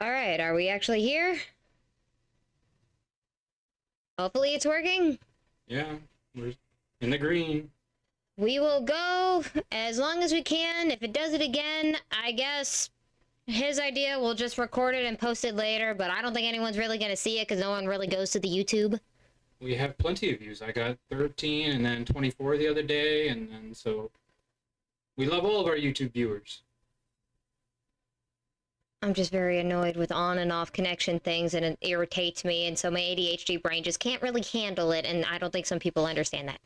Alright, are we actually here? Hopefully it's working. Yeah, we're in the green. We will go as long as we can. If it does it again, I guess his idea, we'll just record it and post it later, but I don't think anyone's really gonna see it because no one really goes to the YouTube. We have plenty of views. I got 13 and then 24 the other day, and then so we love all of our YouTube viewers. I'm just very annoyed with on and off connection things, and it irritates me, and so my ADHD brain just can't really handle it, and I don't think some people understand that.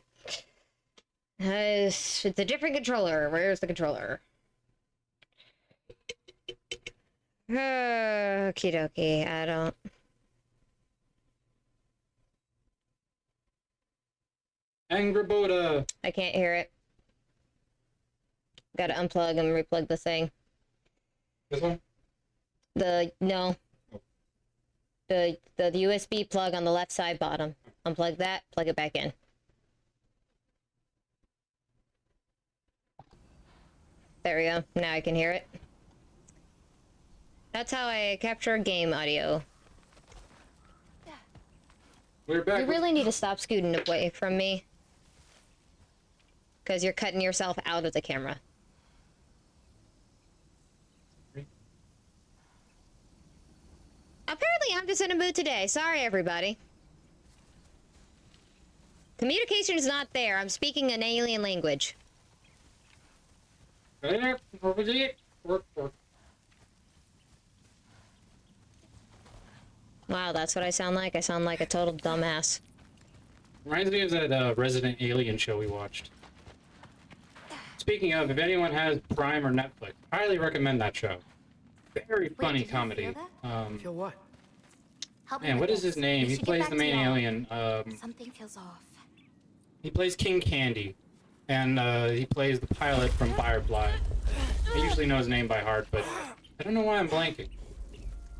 It's a different controller. Where's the controller? Okie dokie, I don't... Angraboda! I can't hear it. Gotta unplug and replug the thing. This one? No. The USB plug on the left side bottom. Unplug that, plug it back in. There we go. Now I can hear it. That's how I capture game audio. We're back. You really need to stop scooting away from me. Because you're cutting yourself out of the camera. Apparently I'm just in a mood today. Sorry, everybody. Communication is not there. I'm speaking an alien language. Wow, that's what I sound like? I sound like a total dumbass. Reminds me of that Resident Alien show we watched. Speaking of, if anyone has Prime or Netflix, highly recommend that show. Very funny comedy. Feel what? Man, what is his name? He plays the main alien. Something feels off. He plays King Candy, and he plays the pilot from Firefly. I usually know his name by heart, but I don't know why I'm blanking.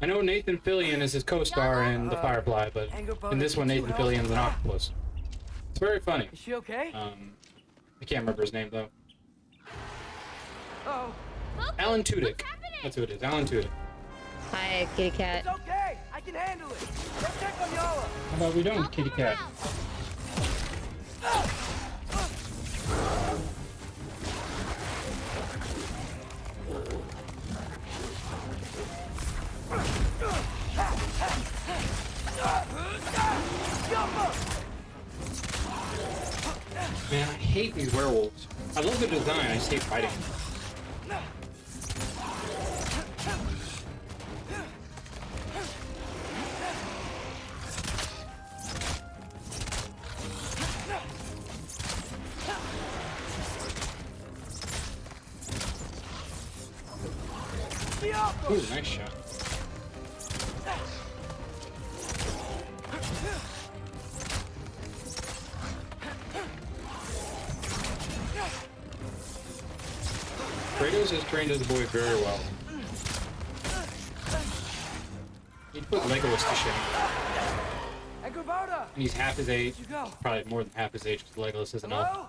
I know Nathan Fillion is his co-star in The Firefly, but in this one Nathan Fillion's an octopus. It's very funny. Is she okay? I can't remember his name though. Oh. Alan Tudyk. That's who it is. Alan Tudyk. Hi, kitty cat. It's okay. I can handle it. Let's check on Yala. How about we don't, kitty cat? Man, I hate these werewolves. I love the design, I just hate fighting. Ooh, nice shot. Kratos has trained his boy very well. He put Legolas to shame. Angraboda! And he's half his age. Where'd you go? Probably more than half his age because Legolas is an elf. Hello?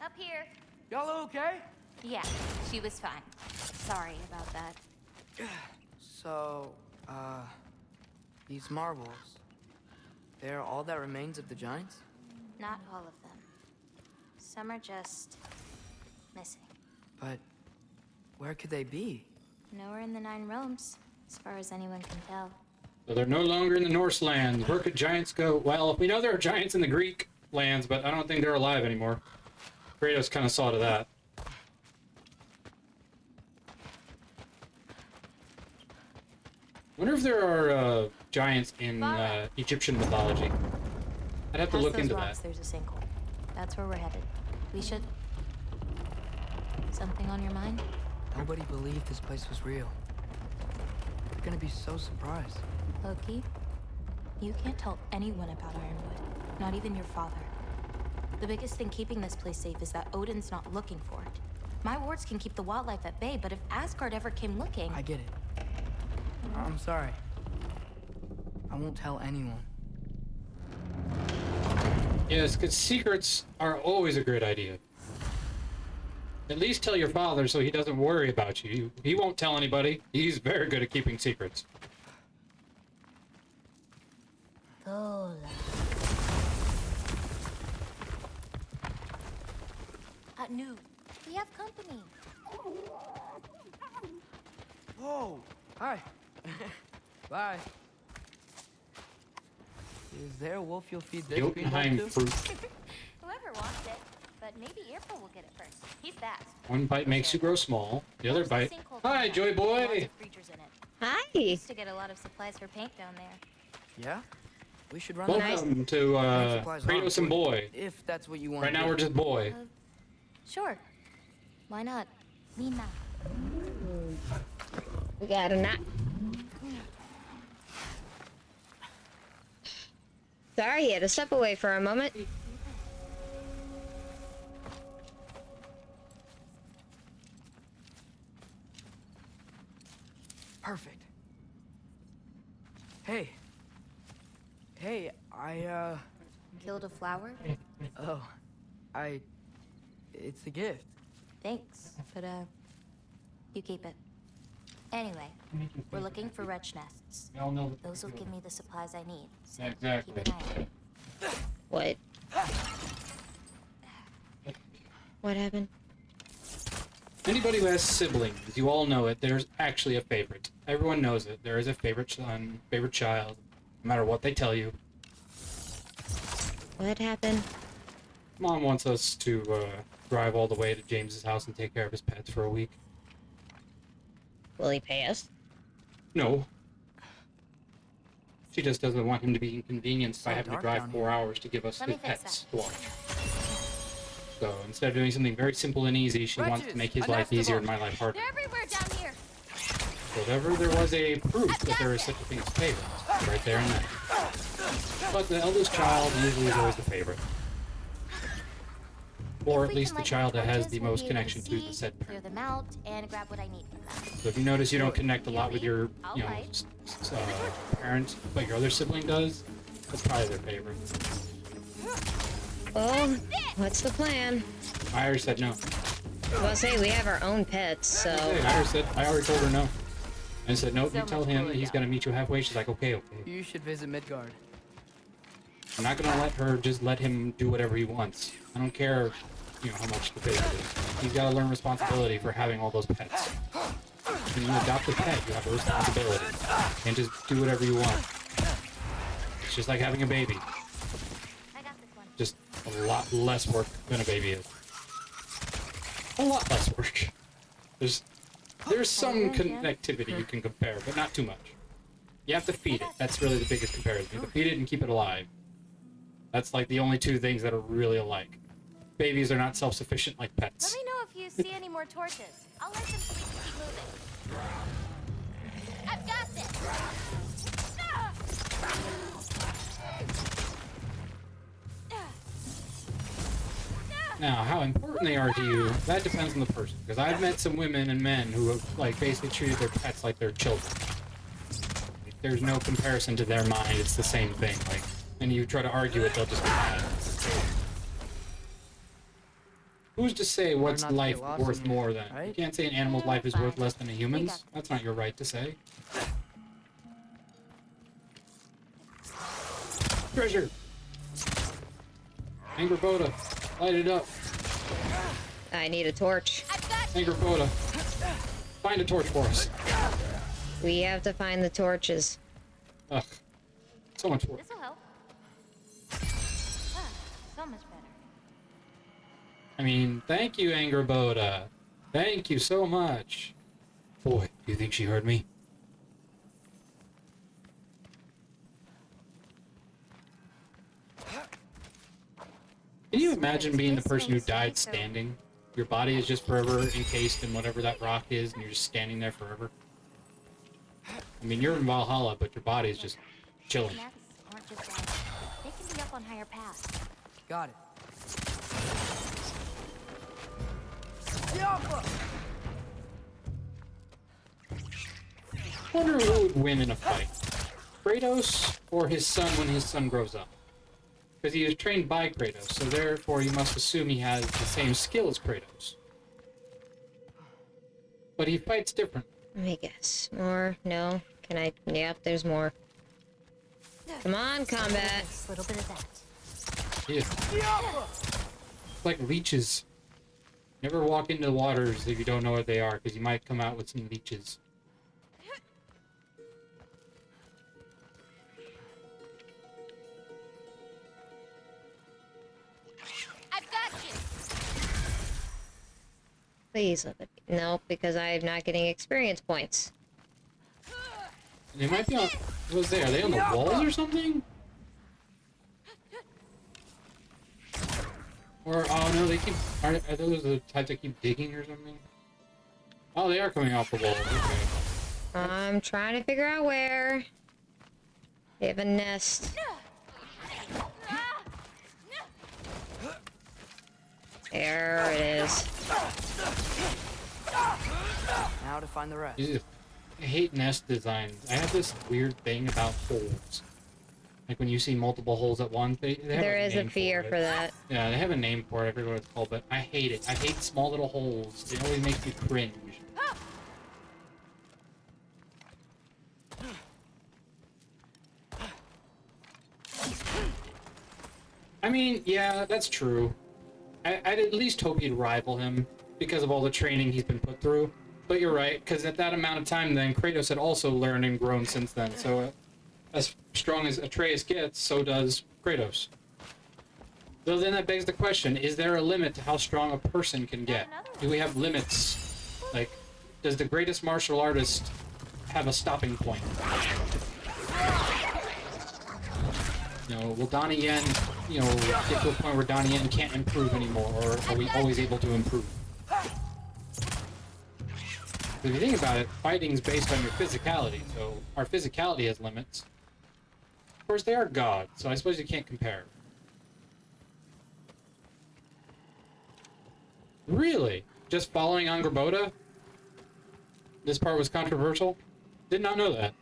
Up here. Yala okay? Yeah, she was fine. Sorry about that. So, these marbles, they're all that remains of the giants? Not all of them. Some are just missing. But where could they be? Nowhere in the Nine Realms, as far as anyone can tell. So they're no longer in the Norse lands. Where could giants go? Well, we know there are giants in the Greek lands, but I don't think they're alive anymore. Kratos kind of saw to that. Wonder if there are giants in Egyptian mythology. I'd have to Past look those into rocks, that. there's a sinkhole. That's where we're headed. We should... Something on your mind? Nobody believed this place was real. They're gonna be so surprised. Loki, you can't tell anyone about Ironwood. Not even your father. The biggest thing keeping this place safe is that Odin's not looking for it. My wards can keep the wildlife at bay, but if Asgard ever came looking... I get it. I'm sorry. I won't tell anyone. Yes, because secrets are always a great idea. At least tell your father so he doesn't worry about you. He won't tell anybody. He's very good at keeping secrets. Hola. No. We have company. Whoa. Hi. Bye. Is there a wolf you'll feed this Jotunheim greenbelt to? fruit. Whoever wants it. But maybe Earful will get it first. He's fast. One bite makes you grow small. The other bite. Hi, Joy Lots Boy. of creatures in it. Hi. Used to get a lot of supplies for paint down there. Yeah? We should run that. Welcome to Supplies are Kratos and important, Boy. If that's what you want. Right now we're just Boy. Sure. Why not? Mina. We got a knot. Sorry, you had to step away for a moment. Perfect. Hey. Hey, Killed a flower? oh, it's a gift. Thanks. But, you keep it. Anyway, we're looking for wretch nests. We all know Those will give me the supplies I need. So Exactly. keep an eye out. What? What happened? Anybody who has siblings, you all know it, there's actually a favorite. Everyone knows it. There is a favorite son, favorite child, no matter what they tell you. What happened? Mom wants us to drive all the way to James's house and take care of his pets for a week. Will he pay us? No. She just doesn't want him to be inconvenienced by So having to dark drive down 4 here. hours to give us Let the me fix pets to watch. So instead of doing something very simple and easy, she wants to Wretches, make his a life nest of easier them. and my life harder. They're everywhere down here. So if ever there was a proof that there is such a thing as favorites, right there and then. But the eldest child usually is always the favorite. Or If at we least can the light child that has torches, the we'll most be able connection to the see, said clear them out, and grab what I need from them. So if you notice you don't connect a lot with Here we- your, I'll you know, light. parent, but your other sibling does, that's probably their favorite. Well, what's the plan? I already said no. Well, say we have our own pets, so Hey, I already told her no. I said, nope, you So tell much him cooler he's now. gonna meet you halfway. She's like, okay, okay. You should visit Midgard. I'm not gonna let her just let him do whatever he wants. I don't care, you know, how much the favorite is. He's gotta learn responsibility for having all those pets. When you adopt a pet, you have a responsibility. You can't just do whatever you want. It's just like having a baby. I got this one. Just a lot less work than a baby is. A lot less work. There's some connectivity you can compare, but not too much. You have to feed it. That's really the biggest comparison. You have to feed it and keep it alive. That's like the only two things that are really alike. Babies are not self-sufficient like Let pets. me know if you see any more torches. I'll light them so we can keep moving. I've got this. Now, how important they are to you, that depends on the person. Because I've met some women and men who have, like, basically treated their pets like their children. There's no comparison to their mind, it's the same thing. Like, and you try to argue it, they'll just get mad. Who's to say what's not to get life lost worth in here, more than? You right? can't say an animal's life is worth less than a human's. got That's not your right to say. Treasure! Angerboda, light it up. I need a torch. I've got Angerboda, find a torch for us. We have to find the torches. Ugh, so much work. This'll help. Ah, so much better. I mean, thank you, Angerboda. Thank you so much. Boy, do you think she heard me? Can you imagine being the person who died standing? Your body is just forever encased in whatever that rock is, and you're just standing there forever. I mean, you're in Valhalla, but your body is just chilling. Nests aren't just like, they can be up on higher paths. Got it. Yoppa! I wonder who would win in a fight, Kratos or his son when his son grows up. Because he was trained by Kratos, so therefore you must assume he has the same skill as Kratos. but he fights different. Let me guess. More? No? Can I? Yep, there's more. Come on, combat. A little bit of that. Yeah. It's like leeches. Never walk into the waters if you don't know what they are, because you might come out with some leeches. I've got you. Please let it be. No, because I am not getting experience points. They might be on... What's there? Are they on the walls or something? Or, oh no, they keep... Are those the types that keep digging or something? Oh, they are coming off the walls, okay. I'm trying to figure out where. They have a nest. There it is. Now to find the rest. Jesus. I hate nest designs. I have this weird thing about holes. Like when you see multiple holes at once, they have There is a name fear it. for that. Yeah, they have a name for it. I forget what it's called, but I hate it. I hate small little holes. They always make me cringe. I mean, yeah, that's true. I'd at least hope he'd rival him because of all the training he's been put through. But you're right, because at that amount of time then, Kratos had also learned and grown since then. So as strong as Atreus gets, so does Kratos. So then that begs the question, is there a limit to how strong a person can get? Do we have limits? Like, does the greatest martial artist have a stopping point? You know, will Donnie Yen, you know, get to a point where Donnie Yen can't improve anymore, or are we always able to improve? If you think about it, fighting's based on your physicality, so our physicality has limits. Of course, they are gods, so I suppose you can't compare. Really? Just following Angrboda? This part was controversial? Did not know that.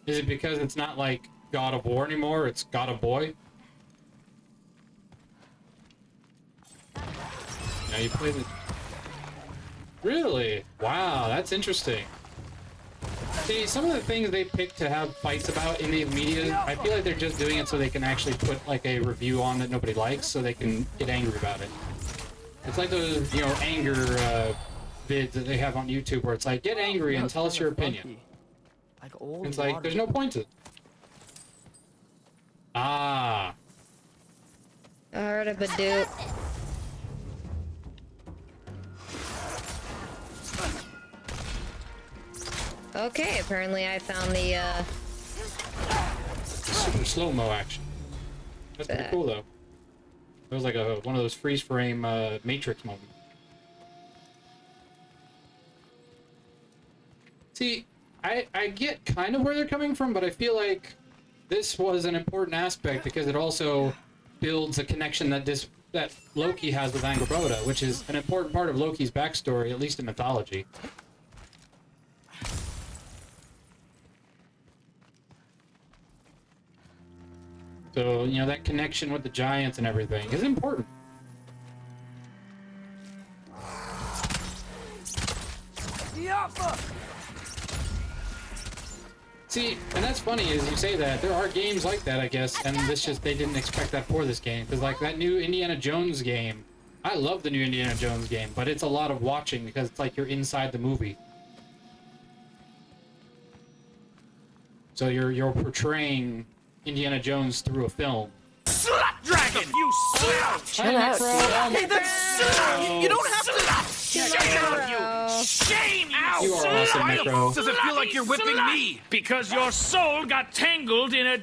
Is it because it's not like God of War anymore, it's God of Boy? Now you play the... Really? Wow, that's interesting. See, some of the things they pick to have fights about in the media, I feel like they're just doing it so they can actually put like a review on that nobody likes, so they can get angry about it. It's like those, you know, anger vids that they have on YouTube where it's like, get angry and tell us your opinion. Like old It's like, water. there's no point to it. Ah. I heard of a dude. Okay, apparently I found the, Super slow-mo action. That's pretty cool, though. It was like one of those freeze-frame Matrix moments. See, I get kind of where they're coming from, but I feel like this was an important aspect because it also builds a connection that Loki has with Angrboda, which is an important part of Loki's backstory, at least in mythology. So, you know, that connection with the giants and everything is important. See, and that's funny is you say that. There are games like that, I guess, and they didn't expect that for this game. Because, like, that new Indiana Jones game, I love the new Indiana Jones game, but it's a lot of watching because it's like you're inside the movie. So you're portraying Indiana Jones through a film. Slut dragon! You slut! Chill out, bro. Hey, that's... You don't have to... Shame on you! Shame you! You are awesome, Why Necro. does it feel like you're whipping me? Because your soul got tangled in a...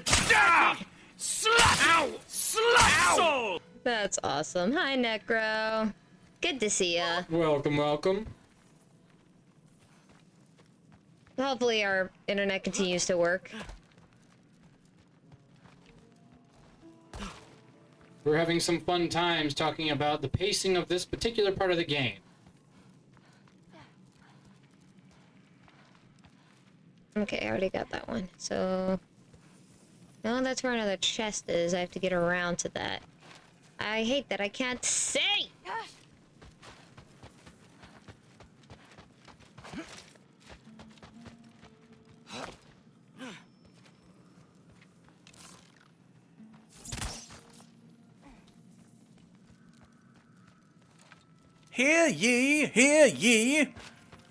Slut! Ow! Slut soul! That's awesome. Hi, Necro. Good to see ya. Welcome, welcome. Hopefully our internet continues to work. We're having some fun times talking about the pacing of this particular part of the game. Okay, I already got that one. So... No, that's where another chest is. I have to get around to that. I hate that I can't say! Hear ye, hear ye.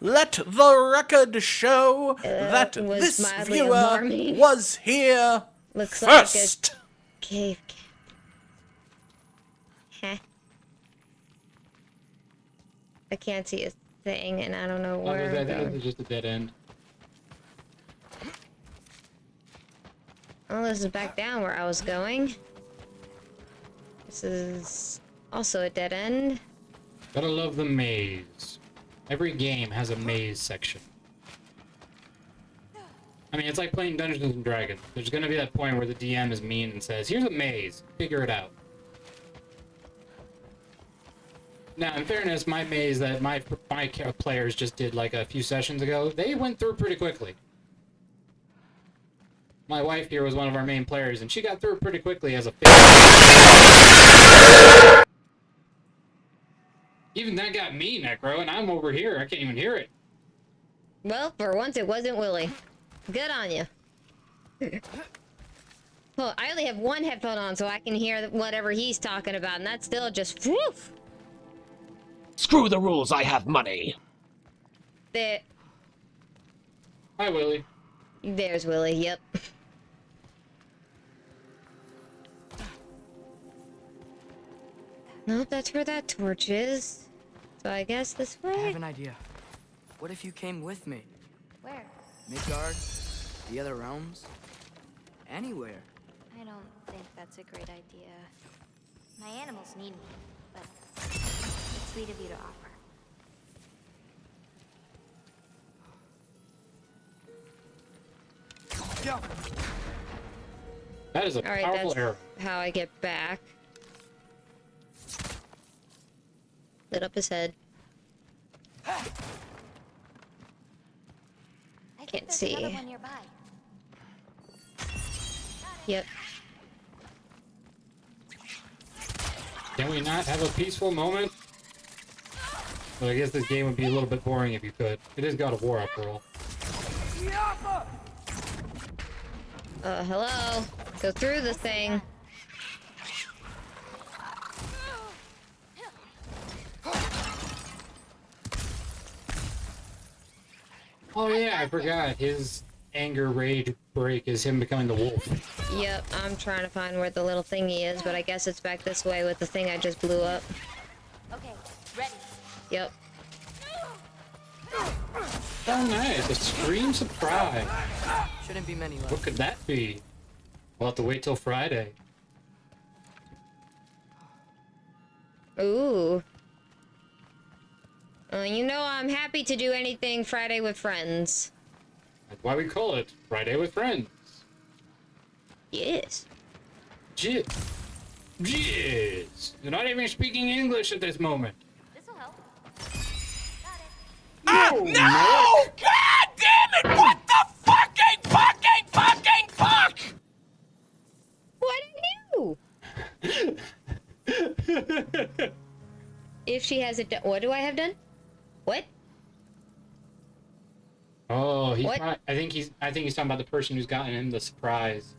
Let the record show that was this mildly viewer alarming. was here Looks first. like a cave. Heh. I can't see a thing, and I don't know I where I'm think going. this is just a dead end. Oh, this is back down where I was going. This is also a dead end. Gotta love the maze. Every game has a maze section. I mean, it's like playing Dungeons and Dragons. There's gonna be that point where the DM is mean and says, "Here's a maze. Figure it out." Now, in fairness, my maze that my players just did like a few sessions ago, they went through pretty quickly. My wife here was one of our main players, and she got through pretty quickly as a Even that got me, Necro, and I'm over here. I can't even hear it. Well, for once it wasn't Willie. Good on you. Well, I only have one headphone on, so I can hear whatever he's talking about, and that's still just woof. Screw the rules, I have money. There, Hi, Willie. there's Willie. Yep. Nope, that's where that torch is. So I guess this I way. have an idea. What if you came with me? Where? Midgard? The other realms? Anywhere. I don't think that's a great idea. My animals need me, but it's sweet of you to offer. That is a All right, powerful that's arrow. how I get back. Lit up his head. I think Can't there's see. another one nearby. Yep. Can we not have a peaceful moment? Well, I guess this game would be a little bit boring if you could. It is God of War after all. Hello? Go through the thing. Oh yeah, I forgot. His anger rage break is him becoming the wolf. Yep, I'm trying to find where the little thingy is, but I guess it's back this way with the thing I just blew up. Okay, ready. Yep. Oh nice, a scream surprise. Shouldn't be many What left. could that be? We'll have to wait till Friday. Ooh. You know I'm happy to do anything Friday with friends. That's why we call it Friday with Friends. Yes. Jizz. Jizz. You're not even speaking English at this moment. This'll help. No! God damn it! What the fucking fuck! What did I do? If she has it done, what do I have done? What? Oh, he's What? I think he's talking about the person who's gotten him the surprise.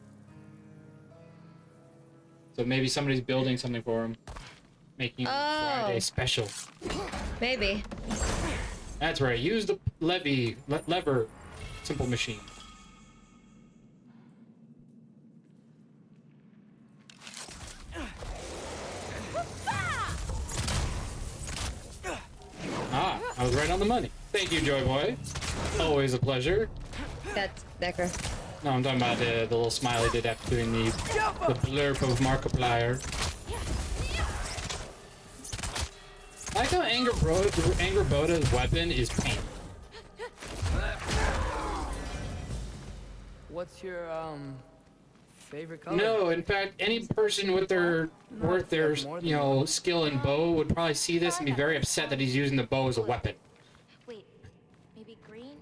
So maybe somebody's building something for him, making Friday special. Maybe. That's right. Use the lever, simple machine. Ah, I was right on the money. Thank you, Joy Boy. Always a pleasure. That's Decker. No, I'm talking about the little smiley did after doing the blurb of Markiplier. I like how Anger Boda's weapon is paint. What's your, favorite color? No, in fact, any person with their worth their skill in bow would probably see this and be very upset that he's using the bow as a weapon. Wait, maybe green?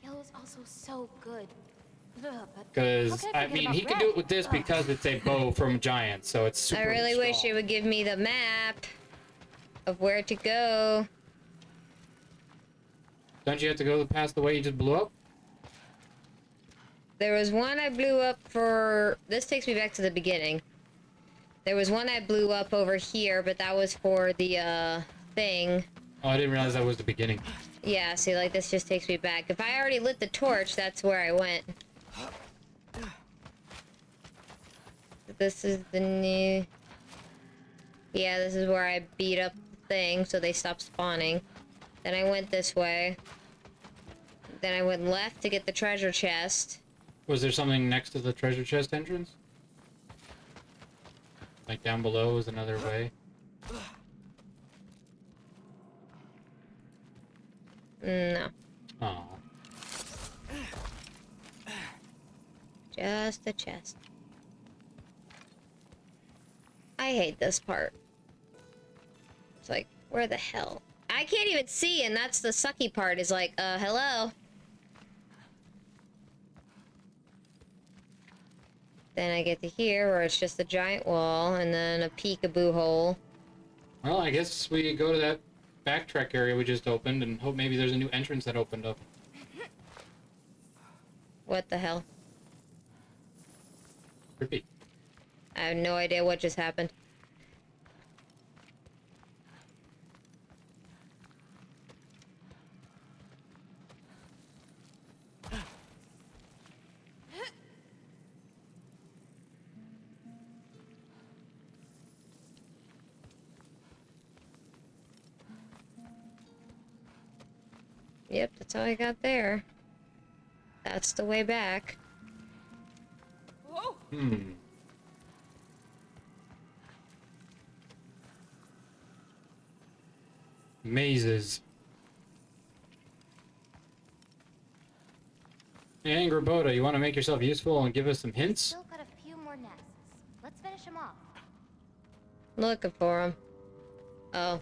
Yellow's also so good. Ugh, but Because how can I forget mean, about he can red? do it with this Ugh. because it's a bow from Giant, so it's super I really wish strong. it would give me the map of where to go. Don't you have to go past the way you just blew up? There was one I blew up for... This takes me back to the beginning. There was one I blew up over here, but that was for the, thing. Oh, I didn't realize that was the beginning. Yeah, see, like, this just takes me back. If I already lit the torch, that's where I went. This is the new... Yeah, this is where I beat up the thing, so they stopped spawning. Then I went this way. Then I went left to get the treasure chest. Was there something next to the treasure chest entrance? Like down below is another way? No. Oh. Just a chest. I hate this part. It's like, where the hell? I can't even see, and that's the sucky part, is like, hello? Then I get to here, where it's just a giant wall, and then a peekaboo hole. Well, I guess we go to that backtrack area we just opened and hope maybe there's a new entrance that opened up. What the hell? Creepy. I have no idea what just happened. Yep, that's all I got there. That's the way back. Hmm. Mazes. Hey, Angraboda, you want to make yourself useful and give us some hints? Still got a few more nests. Let's finish them off. Looking for him. Oh,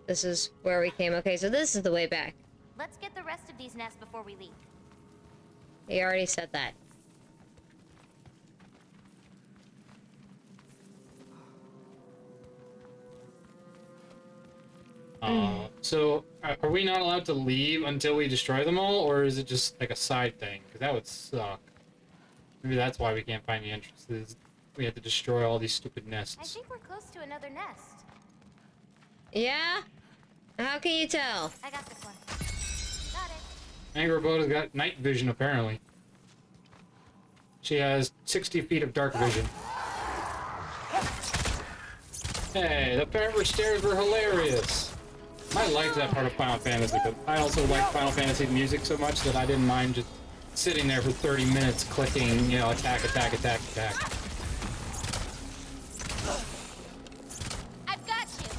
this is where we came. Okay, so this is the way back. Let's get the rest of these nests before we leave. He already said that. So, are we not allowed to leave until we destroy them all, or is it just like a side thing? Because that would suck. Maybe that's why we can't find the entrances. We have to destroy all these stupid I nests. think we're close to another nest. Yeah? How can you tell? I got this one. Got it. Angraboda's got night vision, apparently. She has 60 feet of dark vision. Hey, the favorite stairs were hilarious. I liked that part of Final Fantasy, but I also like Final Fantasy music so much that I didn't mind just sitting there for 30 minutes clicking, you know, attack, attack, attack, attack. I've got you.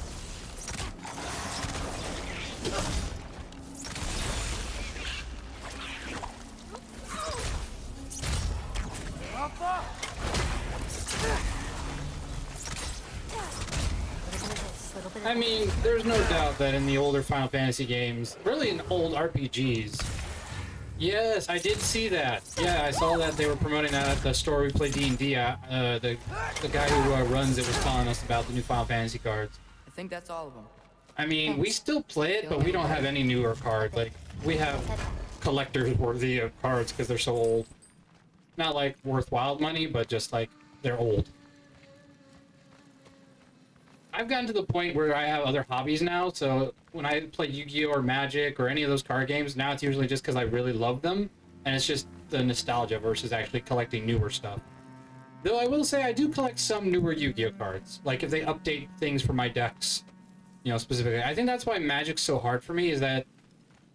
I mean, there's no doubt that in the older Final Fantasy games, really in old RPGs, yes, I did see that. Yeah, I saw that they were promoting that at the store we play D&D at. The guy who runs it was telling us about the new Final Fantasy cards. I think that's all of them. I mean, we still play it, but we don't have any newer cards. Like, we have collectors worthy of cards because they're so old. Not like worthwhile money, but just like they're old. I've gotten to the point where I have other hobbies now, so when I play Yu-Gi-Oh! Or Magic or any of those card games, now it's usually just because I really love them, and it's just the nostalgia versus actually collecting newer stuff. Though I will say I do collect some newer Yu-Gi-Oh! Cards, like if they update things for my decks, you know, specifically. I think that's why Magic's so hard for me, is that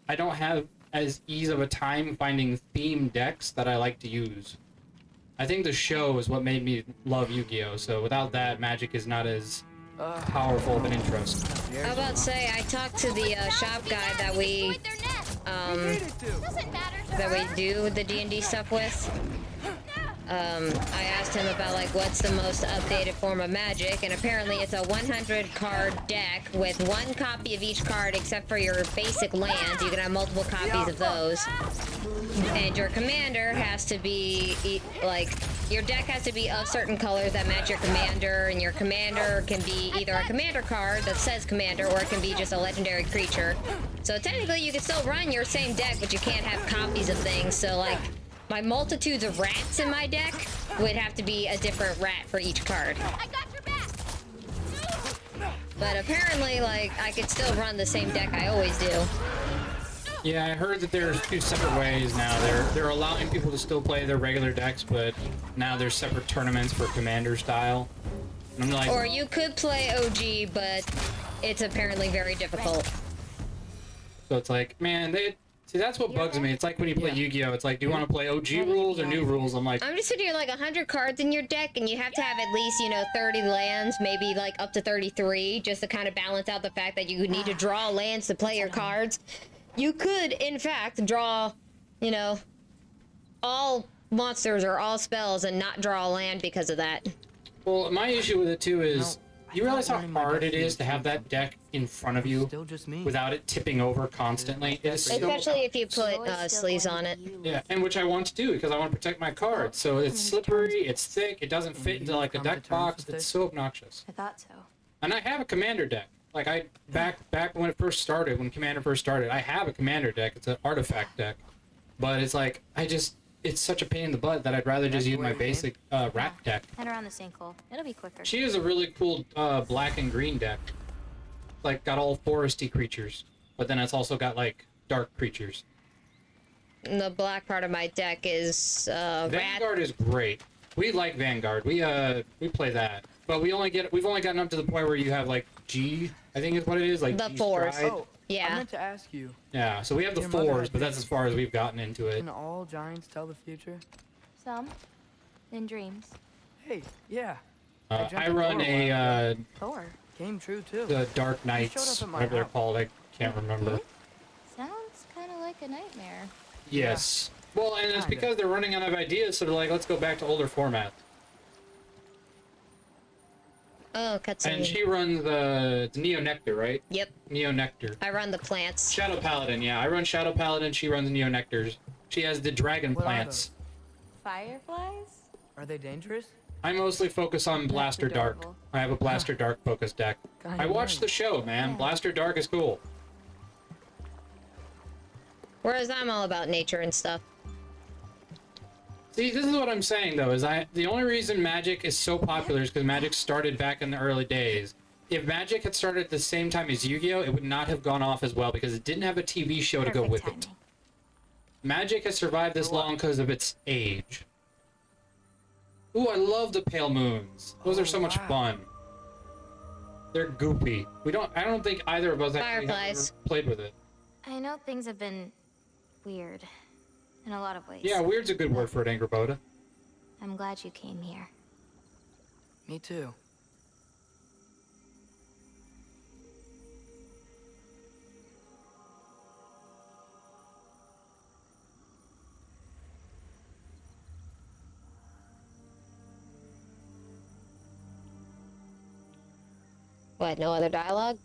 I don't have as ease of a time finding themed decks that I like to use. I think the show is what made me love Yu-Gi-Oh! So without that, Magic is not as powerful of an interest. I was about to say, I talked to the shop guy that we do the D&D stuff with. I asked him about like what's the most updated form of Magic, and apparently it's a 100 card deck with one copy of each card except for your basic lands. You can have multiple copies of those. And your commander has to be, like, your deck has to be of certain colors that match your commander, and your commander can be either a commander card that says commander, or it can be just a legendary creature. So technically you can still run your same deck, but you can't have copies of things. So, like, my multitudes of rats in my deck would have to be a different rat for each card. I got your back. But apparently, like, I could still run the same deck I always do. Yeah, I heard that there's 2 separate ways now. They're allowing people to still play their regular decks, but now there's separate tournaments for commander style. And I'm like, Or you could play OG, but it's apparently very difficult. so it's like, man, see, that's what bugs me. It's like when you play Yu-Gi-Oh! It's like, do you want to play OG rules or new rules? I'm like, I'm just sitting here like 100 cards in your deck, and you have to have at least, you know, 30 lands, maybe like up to 33, just to kind of balance out the fact that you need to draw lands to play your cards. You could, in fact, draw, you know, all monsters or all spells and not draw a land because of that. well, my issue with it too is, you realize how learning my hard it destiny is to have that deck in front of you Still just me. without it tipping over constantly? It's so Especially if you put Joy's still sleeves going on to it. you, yeah, and which I want to do because I want to protect my cards. So it's slippery, it's thick, it doesn't fit into like a Come to deck terms box. with It's it? so obnoxious. I thought so. And I have a commander deck. Like back when it first started, when Commander first started, I have a commander deck. It's an artifact deck, but it's like it's such a pain in the butt that I'd rather just use my basic rat deck. Head around the sinkhole. It'll be quicker. She has a really cool black and green deck. Like got all foresty creatures, but then it's also got like dark creatures. And the black part of my deck is rat. Vanguard is great. We like Vanguard. We play that. But we've only gotten up to the point where you have like G, I think is what it is, like The G fours. stride. Oh, Yeah. I meant to ask you. Yeah, so we have the Your mother 4s, had but that's as far as we've gotten into it. Can all giants tell the future? Some. In dreams. Hey, yeah. I run a Thor. Came true too. the Dark showed Knights, up at my whatever they're house. called. I can't remember. Sounds kind of like a nightmare. Yes. Well, and it's Kinda. because they're running out of ideas, so they're like, let's go back to older formats. Oh, cutscene. And she runs it's Neo Nectar, right? Yep. Neo Nectar. I run the plants. Shadow Paladin, yeah. I run Shadow Paladin, she runs Neo Nectars. She has the dragon What are plants. Fireflies? Are they dangerous? I mostly focus on Blaster Dark. adorable. I have a Blaster Dark focus deck. Kinda I watched the nice. show, man. Yeah. Blaster Dark is cool. Whereas I'm all about nature and stuff. See, this is what I'm saying though, is the only reason Magic is so popular is because Magic started back in the early days. If Magic had started at the same time as Yu-Gi-Oh, it would not have gone off as well because it didn't have a TV show to go with it. Magic has survived this long because of its age. Ooh, I love the Pale Moons. Those are so much wow. fun. They're goopy. I don't think either of us actually have Fireflies. ever played with it. I know things have been weird. In a lot of ways. Yeah, weird's a good word for it, Angerboda. I'm glad you came here. Me too. What, no other dialogue?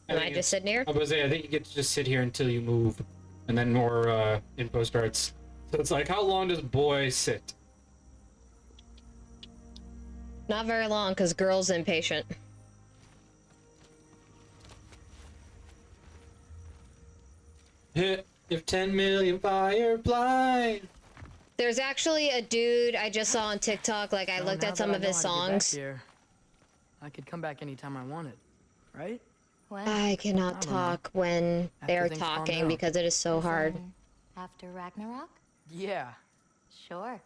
Am I think just sitting here? I was gonna say, I think you get to just sit here until you move, and then more info starts. So it's like, how long does boy sit? Not very long, because girl's impatient. Hit if 10 million fireflies. There's actually a dude I just saw on TikTok, like I Well, looked now at some that of I his know how to get back songs. here, I could come back anytime I wanted, right? When? I cannot I don't know. talk when they're things calm talking down. because it is so hard. Then after Ragnarok? Yeah. Sure.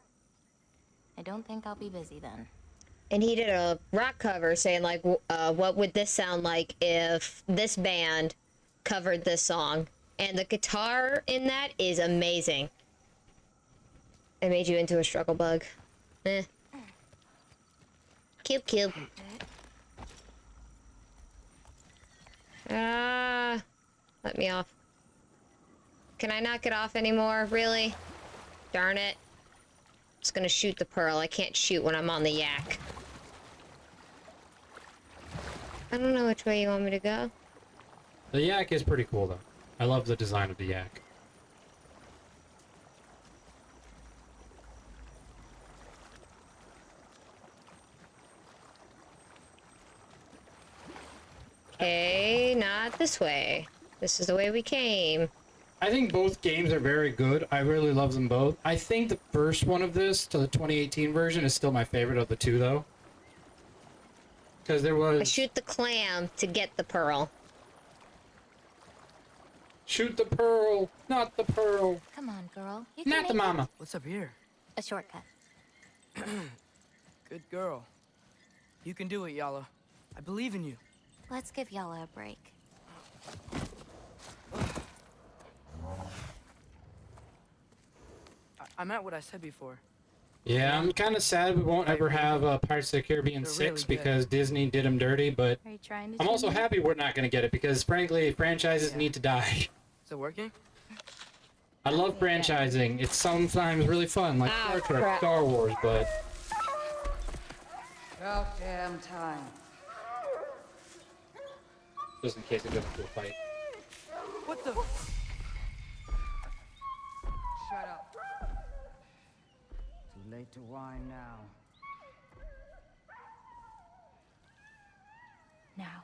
I don't think I'll be busy then. And he did a rock cover saying like, what would this sound like if this band covered this song? And the guitar in that is amazing. It made you into a struggle bug. Eh. Cube. Ah, let me off. Can I not get off anymore? Really? Darn it. Just gonna shoot the pearl. I can't shoot when I'm on the yak. I don't know which way you want me to go. The yak is pretty cool though. I love the design of the yak. Okay, not this way. This is the way we came. I think both games are very good. I really love them both. I think the first one of this to the 2018 version is still my favorite of the two though. Because there I was... shoot the clam to get the pearl. Shoot the pearl, not the pearl. Come on, girl. You can Not make the mama. What's up here? a shortcut. Good girl. You can do it, Yala. I believe in you. Let's give Yala a break. I meant what I said before. Yeah, I'm kind of sad we won't ever have Pirates of the Caribbean They're 6 really good. because Disney did them dirty, but Are you trying to? I'm also happy we're not going to get it because, frankly, franchises Yeah. need to die. Is it working? I love franchising. It's sometimes really fun, like Oh, Star Trek, crap. Star Wars, but... About damn time. Just in case it goes into a fight. What the? Shut up. Too late to whine now. Now.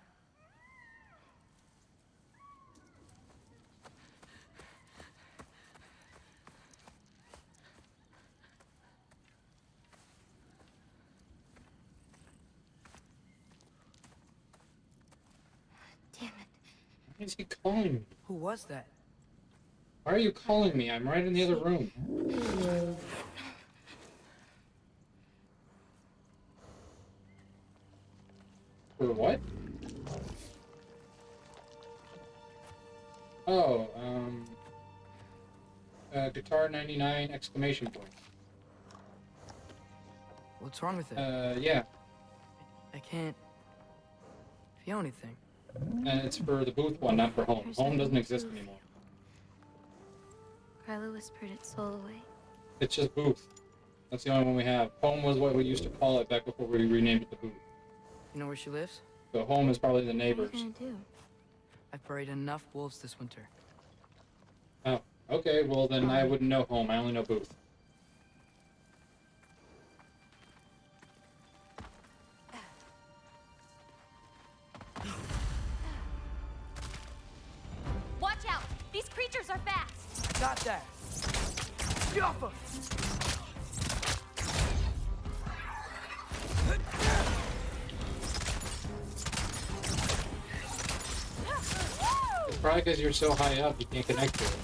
Damn it. Why is he calling me? Who was that? Why are you calling me? I'm right in the other room. For what? Oh, Guitar 99 exclamation point. What's wrong with it? Yeah, I can't feel anything. and it's for the booth one, not for home. Home doesn't exist anymore. Carla whispered its soul away. It's just booth. That's the only one we have. Home was what we used to call it back before we renamed it the booth. You know where she lives? So home is probably the What are neighbors. you gonna do? I've buried enough wolves this winter. Oh, okay, well then I wouldn't know home. I only know booth. Watch out! These creatures are fast! Got that. Yaffa! It's probably because you're so high up you can't connect to it.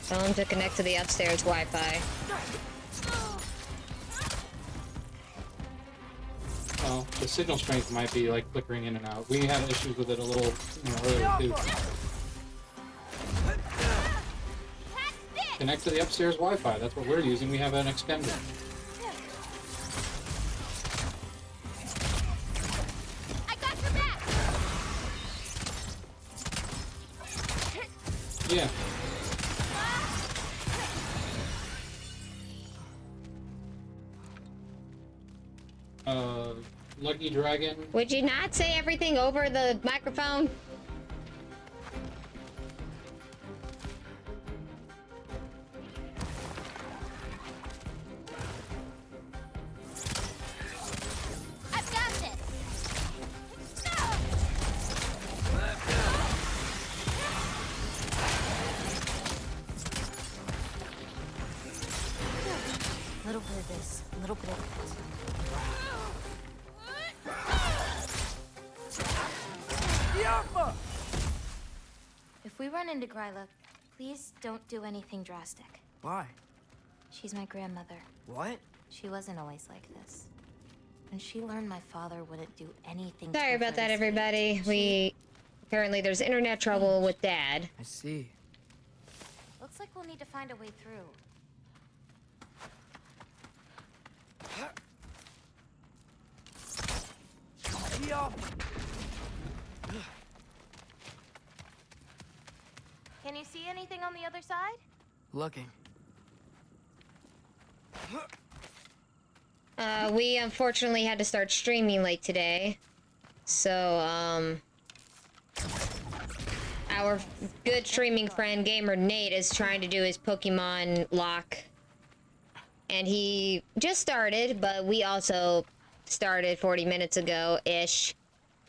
Tell him to connect to the upstairs Wi-Fi. Well, the signal strength might be like flickering in and out. We had issues with it a little earlier too. Connect to the upstairs Wi-Fi. That's what we're using. We have an extender. I got your back! Yeah. Lucky Dragon. Would you not say everything over the microphone? I've got this! A little bit of this, a little bit of Yaffa! that. If we run into Gryla, please don't do anything drastic. Why? She's my grandmother. What? She wasn't always like this. When she learned my father wouldn't do anything Sorry to about hurt that, his everybody. Apparently there's internet trouble with Dad. I see. Looks like we'll need to find a way through. Yaffa! Can you see anything on the other side? Looking. We unfortunately had to start streaming late today. So, our good streaming friend, Gamer Nate, is trying to do his Pokemon lock. And he just started, but we also started 40 minutes ago-ish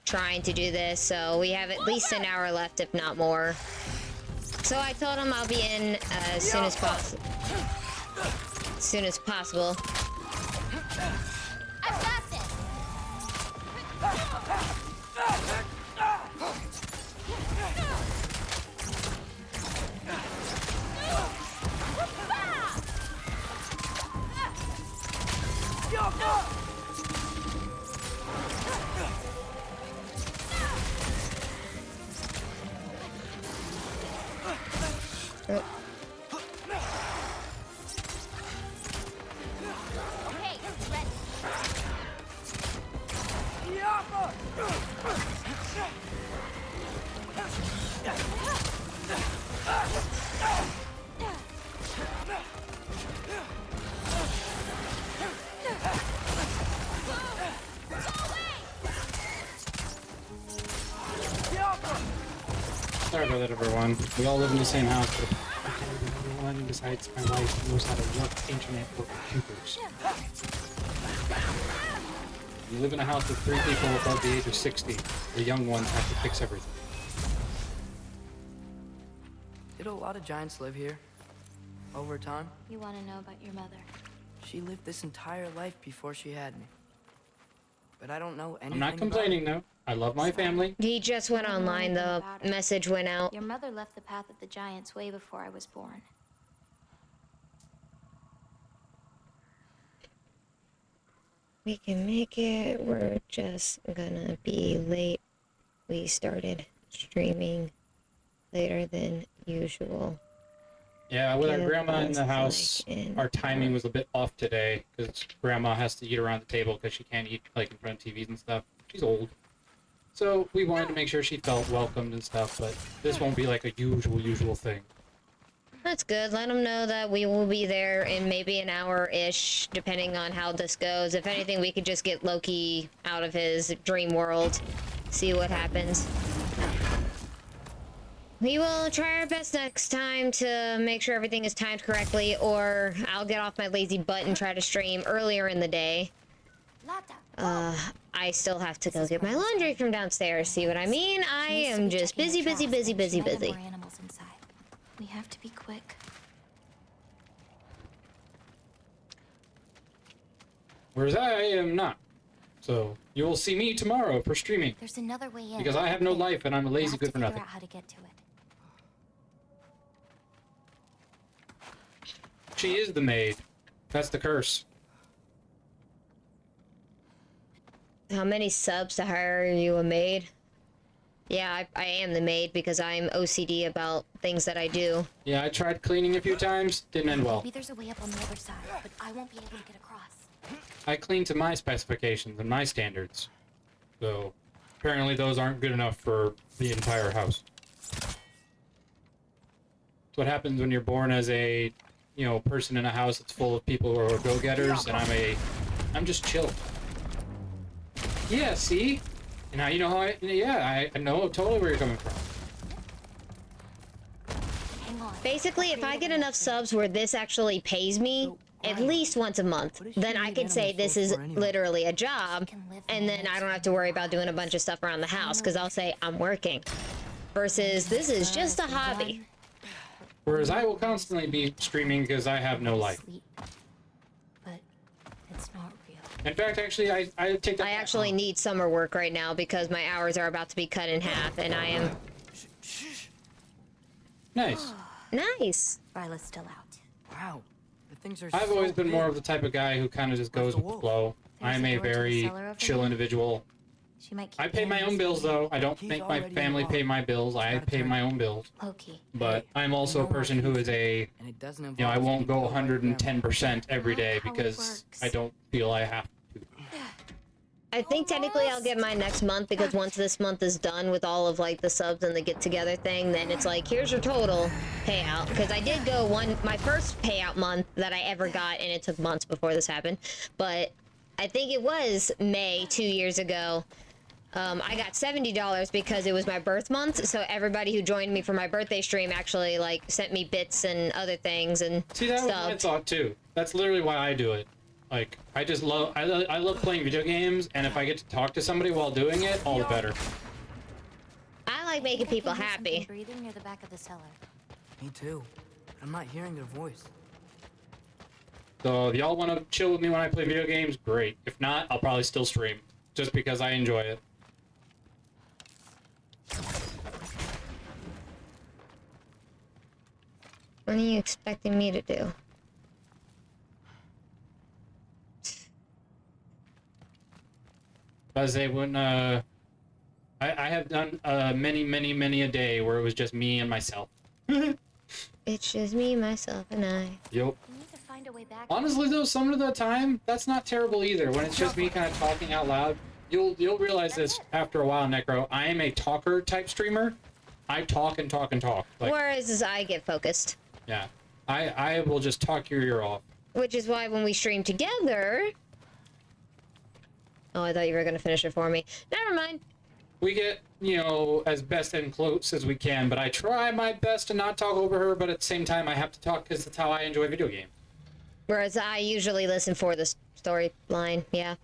trying to do this. So we have at least an hour left, if not more. So I told him I'll be in as soon as possible. As soon as possible. I've got this! Oh. Hey, ready. Sorry about that, everyone. We all live in the same house, but everyone besides my wife knows how to work internet or computers. You live in a house with 3 people above the age of 60. The young ones have to fix everything. Did a lot of giants live here? Over time? You want to know about your mother? She lived this entire life before she had me. But I don't know anything I'm not about complaining, her. though. I love my family. He just went I don't know online, anything the about it. message went out. Your mother left the path of the giants way before I was born. We can make it. We're just gonna be late. We started streaming later than usual. Yeah, with our Give grandma in us, the house, like, an our timing was a bit off today because grandma has to eat around the table because she can't eat like in front of TVs and stuff. She's old. So we wanted to make sure she felt welcomed and stuff, but this won't be like a usual thing. That's good. Let him know that we will be there in maybe an hour-ish, depending on how this goes. If anything, we could just get Loki out of his dream world, see what happens. We will try our best next time to make sure everything is timed correctly, or I'll get off my lazy butt and try to stream earlier in the day. I still have to go get my laundry from downstairs, see what I mean? I am just busy. More animals inside. We have to be quick. Whereas I am not. So you will see me tomorrow for streaming. There's another way in. Because I have no There. life and I'm a We lazy have good to for figure nothing. out how to get to it. She is the maid. That's the curse. How many subs to hire you a maid? Yeah, I am the maid because I'm OCD about things that I do. Yeah, I tried cleaning a few times. Didn't end well. Maybe there's a way up on the other side, but I won't be able to get across. I clean to my specifications and my standards. So apparently those aren't good enough for the entire house. That's what happens when you're born as a, person in a house that's full of people who are go-getters, and I'm just chill. Yeah, see? And now you know how I know totally where you're coming from. Hang on. Basically, if I get enough subs where this actually pays me at least once a month, then I can say this is literally a job, and then I don't have to worry about doing a bunch of stuff around the house, because I'll say I'm working. Versus, this is just a hobby. Whereas I will constantly be streaming because I have no life. Sleep. But it's not real. In fact, actually, I take that I back. actually need summer work right now because my hours are about to be cut in half, and I am... Nice. Nice. Ryla's still out. Wow. The things are I've so always been big. more of the type of guy who kind of just goes with the flow. There's I'm a a door to the very cellar over chill there. individual. She might keep I pay my animals own bills, in. though. I don't He's make my already family involved. pay my bills. I Gotta pay turn. my own bills. Loki. But Hey, I'm also a you know person our who future, is a, and it doesn't involve I won't getting go killed by your 110% every Not day how it because works. I don't feel I have to. I think technically I'll get mine next month, because once this month is done with all of like the subs and the get together thing, then it's like, here's your total payout. Because I did go my first payout month that I ever got, and it took months before this happened, but I think it was May 2 years ago. I got $70 because it was my birth month, so everybody who joined me for my birthday stream actually like sent me bits and other things and See, that was my stuff. thought too. That's literally why I do it. Like, I just love, I love playing video games, and if I get to talk to somebody while doing it, all the better. I like making people I hear something happy. breathing near the back of the cellar. Me too. I'm not hearing their voice. So if y'all want to chill with me when I play video games, great. If not, I'll probably still stream, just because I enjoy it. What are you expecting me to do? As they wouldn't, I have done many a day where it was just me and myself. It's just me, myself, and I. Yep. We need to find a way back. Honestly though, some of the time, that's not terrible either. When it's just me kind of talking out loud, you'll realize this after a while, Necro. I am a talker type streamer. I talk and talk and talk. Like, Whereas as I get focused. yeah. I will just talk your ear off. Which is why when we stream together... Oh, I thought you were gonna finish it for me. Never mind. We get, you know, as best and close as we can, but I try my best to not talk over her, but at the same time I have to talk because that's how I enjoy video games. Whereas I usually listen for the storyline, yeah.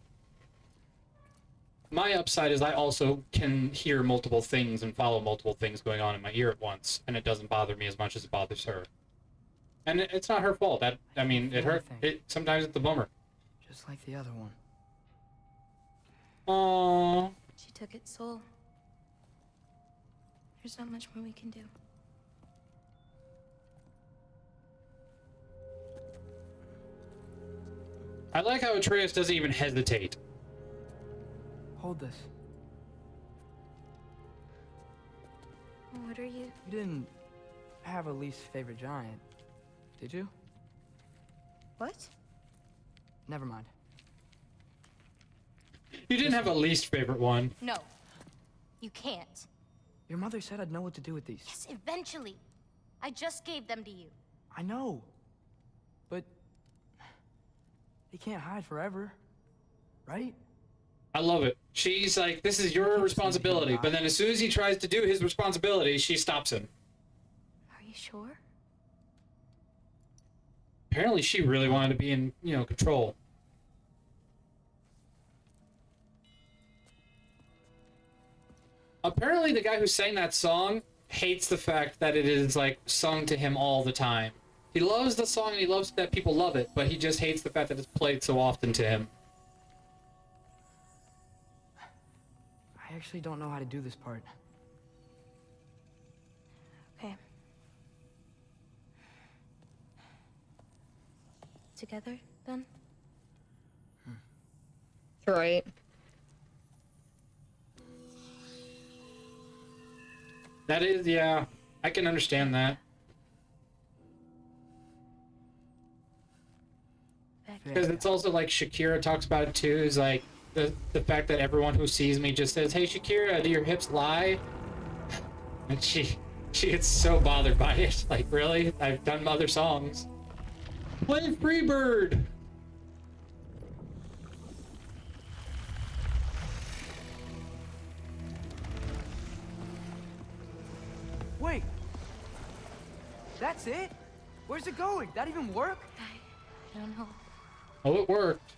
My upside is I also can hear multiple things and follow multiple things going on in my ear at once, and it doesn't bother me as much as it bothers her. And it's not her fault. I mean, it hurt. Sometimes it's a bummer. Just like the other one. Aww. She took its soul. There's not much more we can do. I like how Atreus doesn't even hesitate. Hold this. What are you? You didn't have a least favorite giant, did you? What? Never mind. You didn't have a least favorite one. No. You can't. Your mother said I'd know what to do with these. Yes, eventually. I just gave them to you. I know. But they can't hide forever, right? I love it. She's like, this is your responsibility. But then as soon as he tries to do his responsibility, she stops him. Are you sure? Apparently she really wanted to be in, you know, control. Apparently the guy who sang that song hates the fact that it is, like, sung to him all the time. He loves the song and he loves that people love it, but he just hates the fact that it's played so often to him. I actually don't know how to do this part. Okay. Together, then? Right. That is, yeah, I can understand that. Because it's also like Shakira talks about it too, is like the fact that everyone who sees me just says, "Hey Shakira, do your hips lie?" And she gets so bothered by it. Like, really? I've done other songs. Play Freebird! Wait! That's it? Where's it going? That even work? I don't know. Oh, it worked.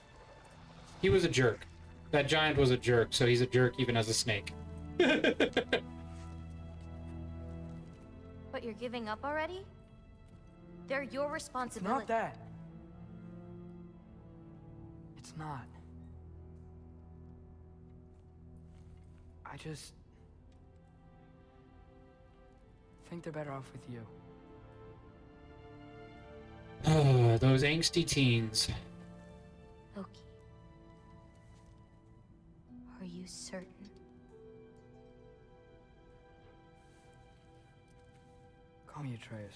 He was a jerk. That giant was a jerk, so he's a jerk even as a snake. But you're giving up already? They're your It's responsibility. not that. It's not. I just think they're better off with you. Those angsty teens. Loki. Are you certain? Call me Atreus.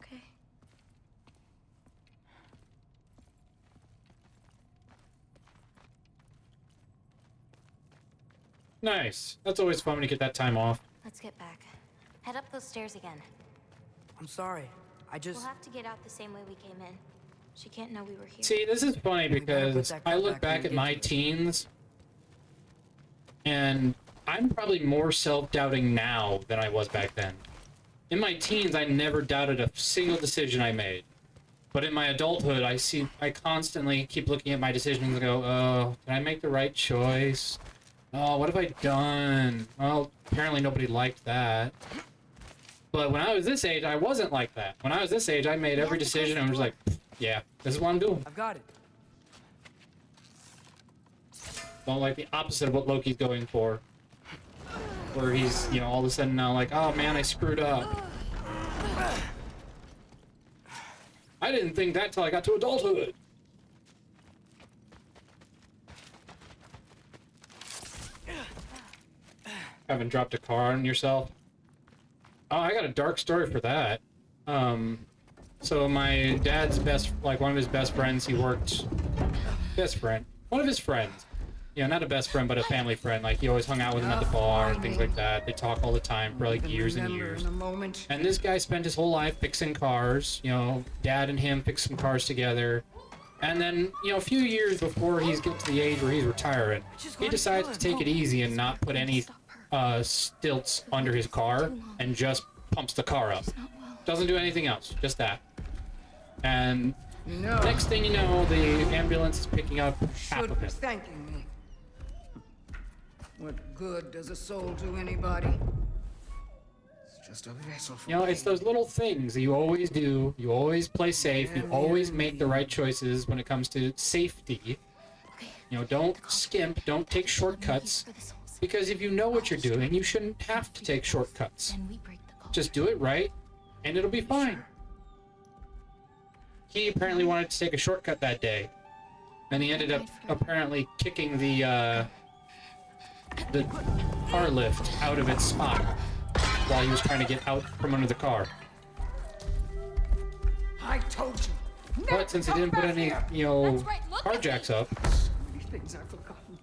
Okay. Nice. That's always fun when you get that time off. Let's get back. Head up those stairs again. I'm sorry. I just... We'll have to get out the same way we came in. She can't know we were here. See, this is funny because I look back at my teens, and I'm probably more self-doubting now than I was back then. In my teens, I never doubted a single decision I made. But in my adulthood, I constantly keep looking at my decisions and go, oh, did I make the right choice? Oh, what have I done? Well, apparently nobody liked that. But when I was this age, I wasn't like that. When I was this age, I made every decision and was like, yeah, this is what I'm doing. I've got it. Don't like the opposite of what Loki's going for. Where he's, you know, all of a sudden now like, oh man, I screwed up. I didn't think that till I got to adulthood. haven't dropped a car on yourself? Oh, I got a dark story for that. So my dad's one of his best friends, he worked... One of his friends. You know, not a best friend, but a family friend. Like, he always hung out with him at the bar and things like that. They talk all the time for, like, years and years. And this guy spent his whole life fixing cars. You know, dad and him fixed some cars together. And then, you know, a few years before he's getting to the age where he's retiring, he decides to take it easy and not put any stilts under his car and just pumps the car up. Doesn't do anything else, just that. And next thing you know, the ambulance is picking up half Should of be him. thanking me. What good does a soul do anybody? It's just a vessel for You know, it's pain. those little things that you always do. You always play safe. You always make the right choices when it comes to safety. You know, don't skimp. Don't take shortcuts. Because if you know what you're doing, you shouldn't have to take shortcuts. Just do it right, and it'll be fine. He apparently wanted to take a shortcut that day, and he ended up apparently kicking the car lift out of its spot while he was trying to get out from under the car. I told you. But since he didn't put any, you know, car jacks up, These things I've forgotten,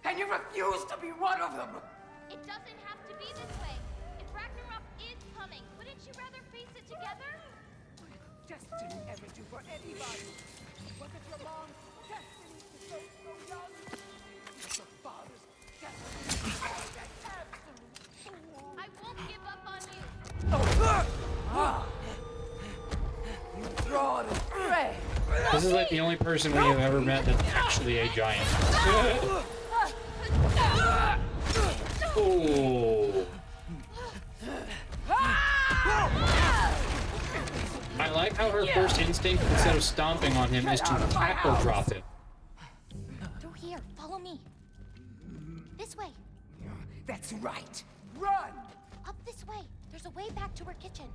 and you refuse to be one of them. It doesn't have to be this way. If Ragnarok is coming, wouldn't you rather face it together? What did destiny ever do for anybody? Was it your mom's destiny to go so young? Was your father's destiny to be that absolute fool? I won't give up on you. You fraud and prey. this is like the only person we have ever met that's actually a giant. Oh. I like how her first instinct, instead of stomping on him, is to tackle drop him. Through here. Follow me. This way. That's right. Run! Up this way. There's a way back to her kitchen.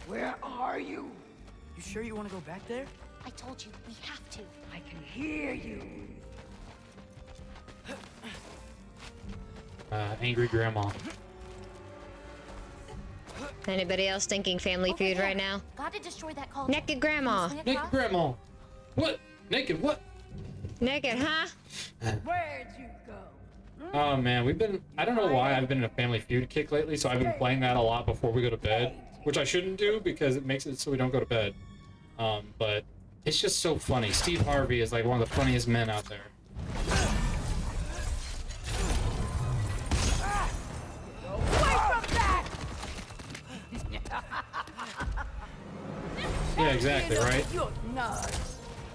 Where are you? You sure you want to go back there? I told you, we have to. I can hear you. Angry grandma. Anybody else thinking Family Feud right now? Gotta destroy that cauldron. Naked grandma. Swing Naked across? grandma. What? Naked what? Naked, huh? Where'd you go? Oh man, I don't know why I've been in a Family Feud kick lately, so I've been playing that a lot before we go to bed, which I shouldn't do because it makes it so we don't go to bed. But it's just so funny. Steve Harvey is like one of the funniest men out there. Away from that! Yeah, exactly, right? You're not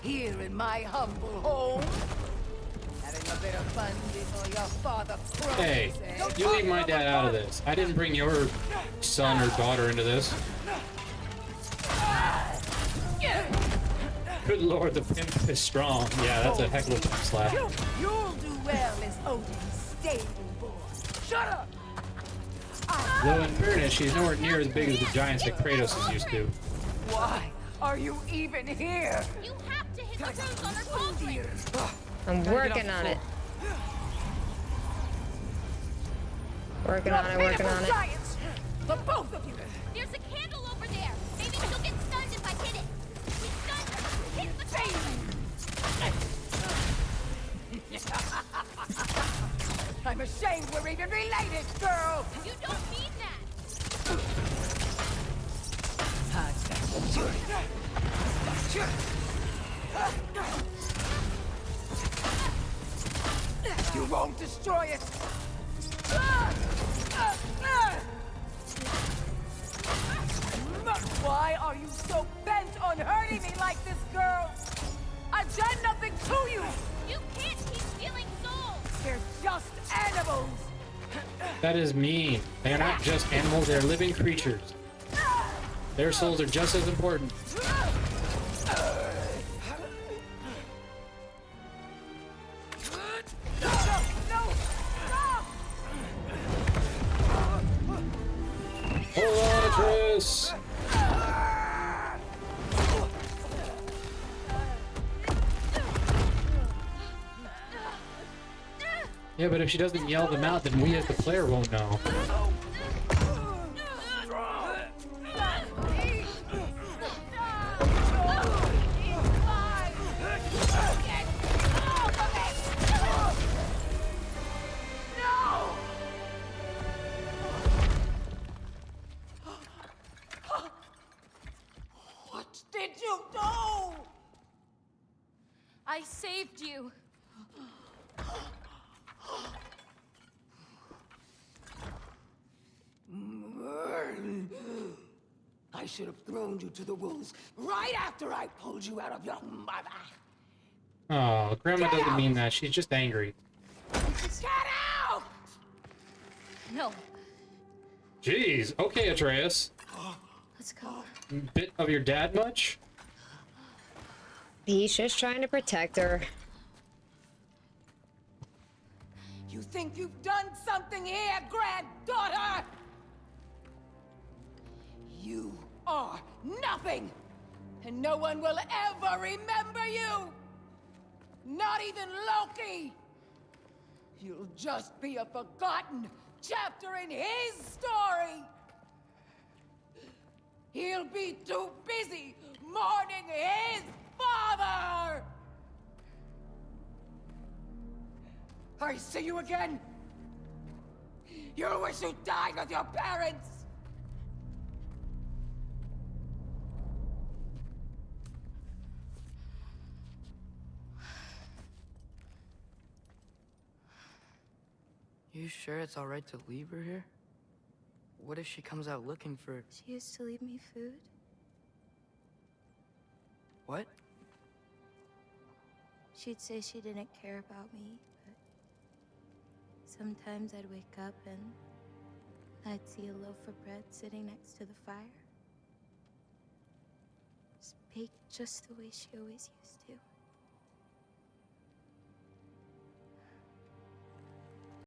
here in my humble home. Having a bit of fun before your father crows, Hey, eh? you leave my dad out of this. I didn't bring your son or daughter into this. Good lord, the pimp is strong. Yeah, that's a heck of a pimp slap. You'll do well as Odin's stable boy. Shut up! Though in fairness, she's nowhere near as big as the giants that Kratos is used to. Why are you even here? You have to hit the runes on her cauldron. I'm working on it. Working on it, working on it. Giants! The both of you! There's a candle over there. Maybe she'll get stunned if I hit it. We stunned her. Hit the cauldron. I'm ashamed we're even related, girl! You don't mean that. You won't destroy it! Why are you so bent on hurting me like this, girl? I've done nothing to you! You can't keep stealing souls. They're just animals! That is mean. They are not just animals, they're living creatures. Their souls are just as important. No! Stop! Hold on, Chris! Yeah, but if she doesn't yell them out, then we as the player won't know. What did you do? I saved you. I should have thrown you to the wolves right after I pulled you out of your mother. Oh, Grandma doesn't mean that. She's just angry. Get out! No, Jeez. Okay, Atreus. let's go. Bit of your dad much? He's just trying to protect her. You think you've done something here, granddaughter? You are nothing, and no one will ever remember you. Not even Loki. You'll just be a forgotten chapter in his story. He'll be too busy mourning his father. I see you again. You'll wish you died with your parents. You sure it's alright to leave her here? What if she comes out looking for... She used to leave me food. What? She'd say she didn't care about me, but sometimes I'd wake up and I'd see a loaf of bread sitting next to the fire. Just baked just the way she always used to.